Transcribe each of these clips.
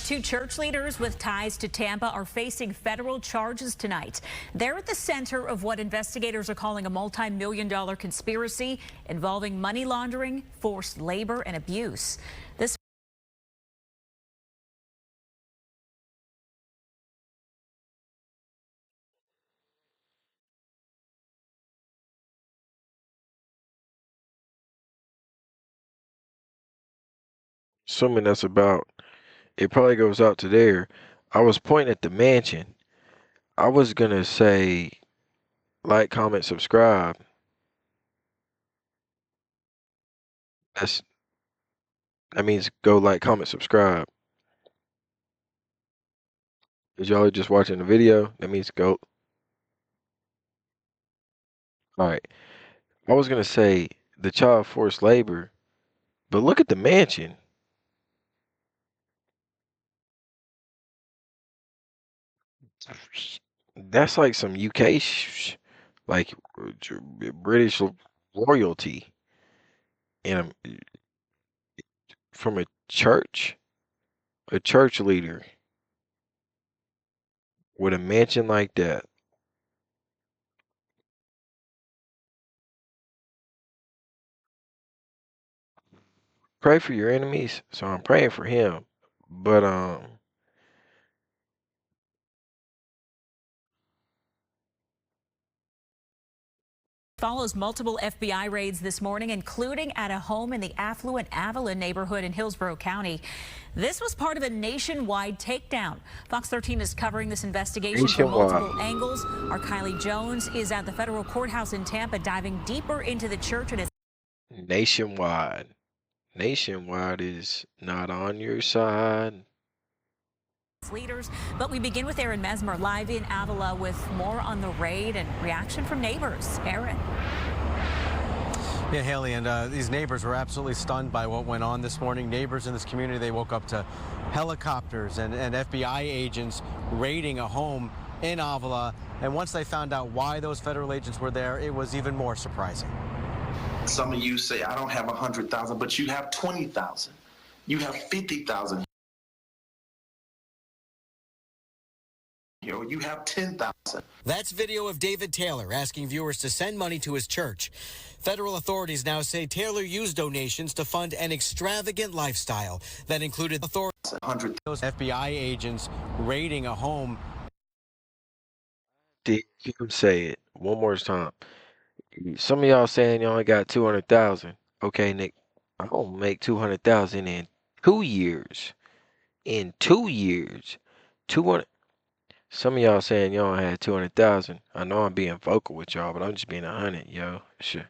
Two church leaders with ties to Tampa are facing federal charges tonight. They're at the center of what investigators are calling a multi-million-dollar conspiracy involving money laundering, forced labor, and abuse. This Assuming that's about, it probably goes out to there. I was pointing at the mansion. I was gonna say like, comment, subscribe. That's that means go like, comment, subscribe. If y'all are just watching the video, that means go. Alright. I was gonna say the child forced labor, but look at the mansion. That's like some UK like British royalty and from a church leader with a mansion like that. Pray for your enemies, so I'm praying for him. But follows multiple FBI raids this morning, including at a home in the affluent Avalon neighborhood in Hillsborough County. This was part of a nationwide takedown. Fox 13 is covering this investigation from multiple angles. Our Kylie Jones is at the federal courthouse in Tampa, diving deeper into the church and its nationwide. Nationwide is not on your side. Leaders, but we begin with Aaron Mesmer live in Avila with more on the raid and reaction from neighbors. Aaron. Yeah, Haley, and these neighbors were absolutely stunned by what went on this morning. Neighbors in this community, they woke up to helicopters and FBI agents raiding a home in Avila. And once they found out why those federal agents were there, it was even more surprising. Some of you say, I don't have 100,000, but you have 20,000. You have 50,000. You have 10,000. That's video of David Taylor asking viewers to send money to his church. Federal authorities now say Taylor used donations to fund an extravagant lifestyle that included those FBI agents raiding a home. Did you say it one more time? Some of y'all saying you only got 200,000. Okay, Nick, I don't make 200,000 in 2 years. In 2 years, 200. Some of y'all saying y'all had 200,000. I know I'm being vocal with y'all, but I'm just being 100, yo. Sure.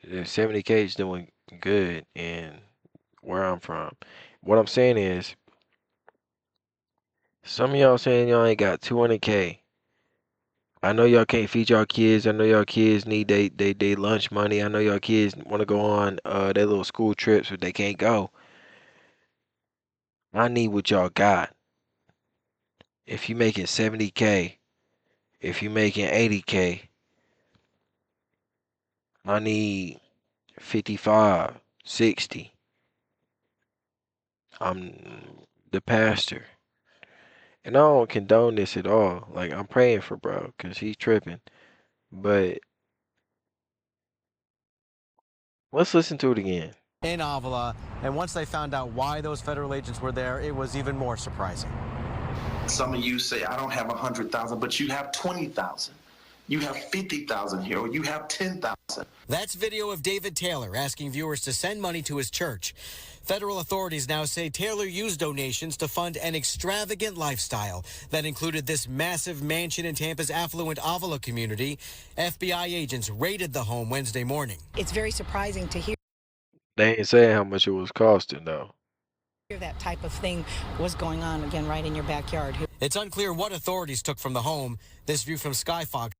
70K is doing good in where I'm from. What I'm saying is, some of y'all saying y'all ain't got 200K. I know y'all can't feed y'all kids. I know y'all kids need they lunch money. I know y'all kids want to go on their little school trips, but they can't go. I need what y'all got. If you making 70K, if you making 80K, I need 55, 60. I'm the pastor. And I don't condone this at all. Like, I'm praying for bro, because he's tripping. But let's listen to it again. In Avila, and once they found out why those federal agents were there, it was even more surprising. Some of you say, I don't have 100,000, but you have 20,000. You have 50,000 here, or you have 10,000. That's video of David Taylor asking viewers to send money to his church. Federal authorities now say Taylor used donations to fund an extravagant lifestyle that included this massive mansion in Tampa's affluent Avila community. FBI agents raided the home Wednesday morning. It's very surprising to hear. They ain't saying how much it was costing, though. That type of thing was going on, again, right in your backyard. It's unclear what authorities took from the home. This view from Skyfox.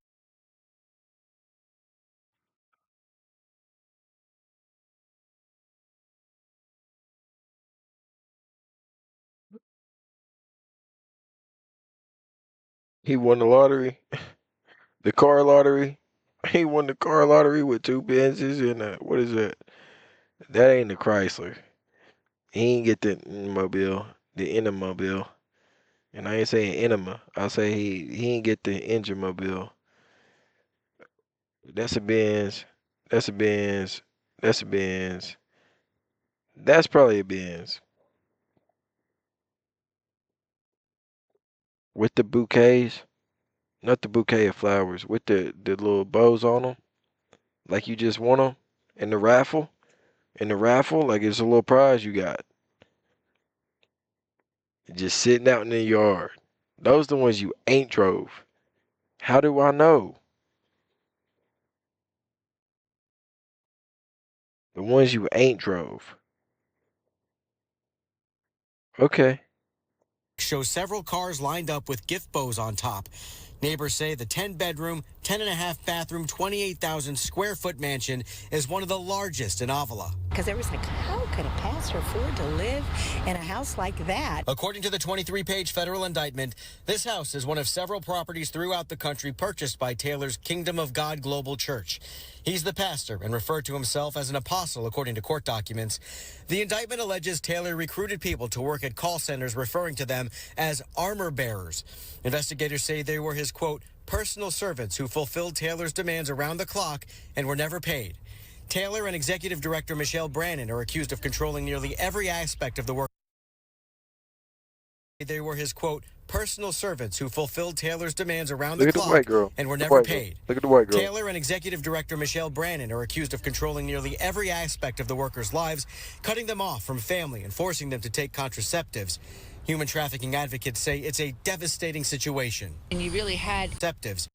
He won the lottery, the car lottery. He won the car lottery with 2 Benzes and what is that? That ain't the Chrysler. He ain't get the Mobile. the Entomobile. And I ain't saying enema. I'll say he ain't get the engine mobile. That's a Benz. That's a Benz. That's a Benz. That's probably a Benz. With the bouquets, not the bouquet of flowers, with the little bows on them, like you just won them in the raffle. In the raffle, like it's a little prize you got. Just sitting out in the yard. Those the ones you ain't drove. How do I know? The ones you ain't drove. Okay. Shows several cars lined up with gift bows on top. Neighbors say the 10-bedroom, 10.5-bathroom, 28,000 square foot mansion is one of the largest in Avila. Because they was like, how could a pastor afford to live in a house like that? According to the 23-page federal indictment, this house is one of several properties throughout the country purchased by Taylor's Kingdom of God Global Church. He's the pastor and referred to himself as an apostle, according to court documents. The indictment alleges Taylor recruited people to work at call centers, referring to them as armor bearers. Investigators say they were his, quote, personal servants who fulfilled Taylor's demands around the clock and were never paid. Taylor and executive director Michelle Brannon are accused of controlling nearly every aspect of the work. They were his, quote, personal servants who fulfilled Taylor's demands around the clock and were never paid. Look at the white girl. Taylor and executive director Michelle Brannon are accused of controlling nearly every aspect of the workers' lives, cutting them off from family and forcing them to take contraceptives. Human trafficking advocates say it's a devastating situation. And you really had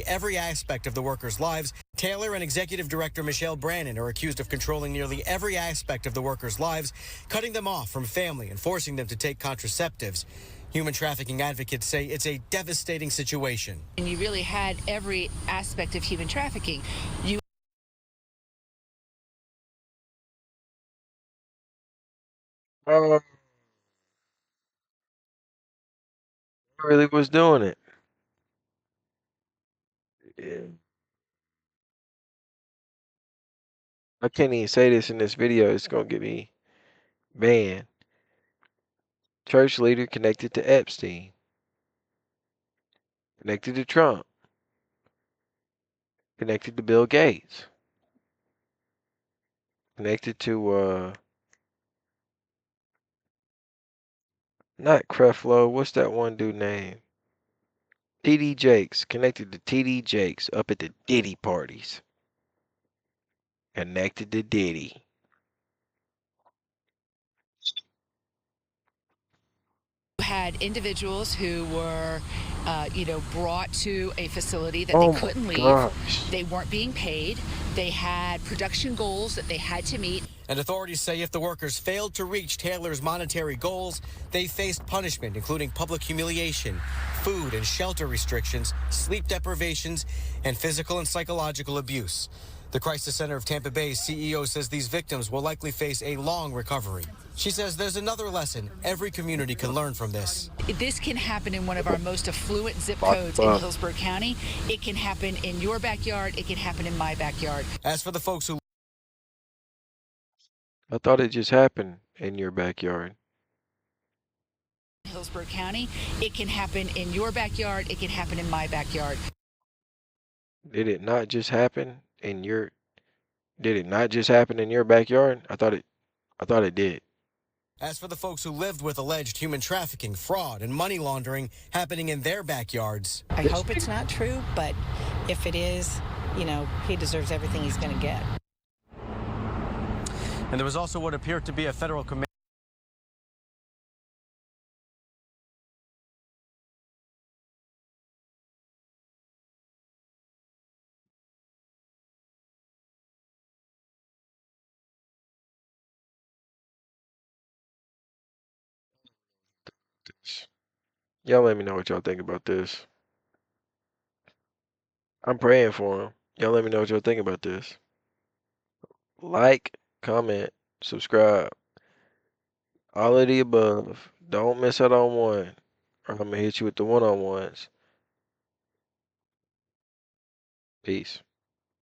Every aspect of the workers' lives. Taylor and executive director Michelle Brannon are accused of controlling nearly every aspect of the workers' lives, cutting them off from family and forcing them to take contraceptives. Human trafficking advocates say it's a devastating situation. And you really had every aspect of human trafficking. You Really was doing it. Yeah. I can't even say this in this video. It's gonna get me banned. Church leader connected to Epstein. Connected to Trump. Connected to Bill Gates. Connected to not Creflo. What's that one dude name? TD Jakes. Connected to TD Jakes up at the Diddy parties. Connected to Diddy. had individuals who were, brought to a facility that Oh they my couldn't leave. gosh. They weren't being paid. They had production goals that they had to meet. And authorities say if the workers failed to reach Taylor's monetary goals, they faced punishment, including public humiliation, food and shelter restrictions, sleep deprivations, and physical and psychological abuse. The Crisis Center of Tampa Bay's CEO says these victims will likely face a long recovery. She says there's another lesson every community can learn from this. This can happen in one of our most affluent zip codes in Hillsborough County. It can happen in your backyard. It can happen in my backyard. As for the folks who I thought it just happened in your backyard. Hillsborough County, it can happen in your backyard. It can happen in my backyard. Did it not just happen in your Did it not just happen in your backyard? I thought it did. As for the folks who lived with alleged human trafficking, fraud, and money laundering happening in their backyards. I hope it's not true, but if it is, he deserves everything he's going to get. And there was also what appeared to be a federal commission. Y'all let me know what y'all think about this. I'm praying for him. Y'all let me know what y'all think about this. Like, comment, subscribe. All of the above. Don't miss out on one, or I'm gonna hit you with the one-on-ones. Peace.